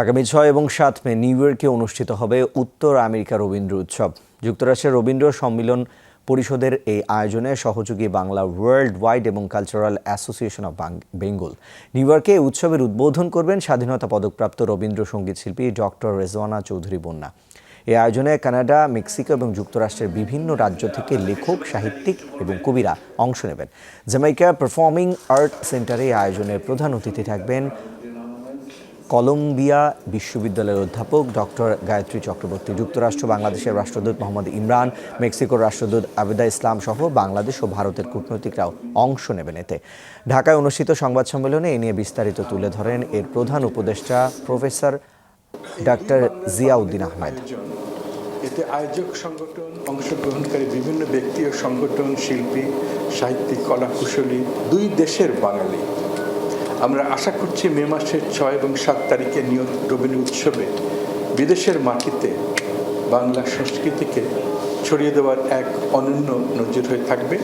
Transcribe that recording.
আগামী 6 এবং 7 মে নিউ ইয়র্কে অনুষ্ঠিত হবে উত্তর আমেরিকা রবীন্দ্র উৎসব। যুক্তরাষ্ট্রের রবীন্দ্র সম্মিলন পরিষদের এই আয়োজনে সহযোগী বাংলা ওয়ার্ল্ড ওয়াইড এবং cultural association of Bengal. New ইয়র্কে এই উৎসবের উদ্বোধন করবেন স্বাধীনতা পদকপ্রাপ্ত রবীন্দ্র সঙ্গীত শিল্পী ডক্টর রেজওয়ানা চৌধুরী বন্যা। এই আয়োজনে কানাডা, মেক্সিকো এবং যুক্তরাষ্ট্রের বিভিন্ন রাজ্য থেকে লেখক, সাহিত্যিক এবং কবিরা অংশ নেবেন। জ্যামাইকা পারফর্মিং আর্ট সেন্টারে এই আয়োজনের প্রধান অতিথি থাকবেন কলম্বিয়া বিশ্ববিদ্যালয়ের অধ্যাপক ডক্টর গায়ত্রী চক্রবর্তী। যুক্তরাষ্ট্র বাংলাদেশের রাষ্ট্রদূত মোহাম্মদ ইমরান, মেক্সিকোর রাষ্ট্রদূত আবেদা ইসলাম সহ বাংলাদেশ ও ভারতের কূটনৈতিকরাও অংশ নেবেন এতে। ঢাকায় অনুষ্ঠিত সংবাদ সম্মেলনে এ নিয়ে বিস্তারিত তুলে ধরেন এর প্রধান উপদেষ্টা প্রফেসর ডক্টর জিয়াউদ্দিন আহমেদ। এতে আয়োজক সংগঠন, অংশগ্রহণকারী বিভিন্ন ব্যক্তি ও সংগঠন, শিল্পী, সাহিত্যিক, কলাকুশলী, দুই দেশের বাঙালি। আমরা আশা করছি মে মাসের 6 এবং 7 তারিখে নিয়ত রবীন্দ্র উৎসবে বিদেশের মাটিতে বাংলা সংস্কৃতিকে ছড়িয়ে দেওয়ার এক অনন্য নজির হয়ে থাকবে।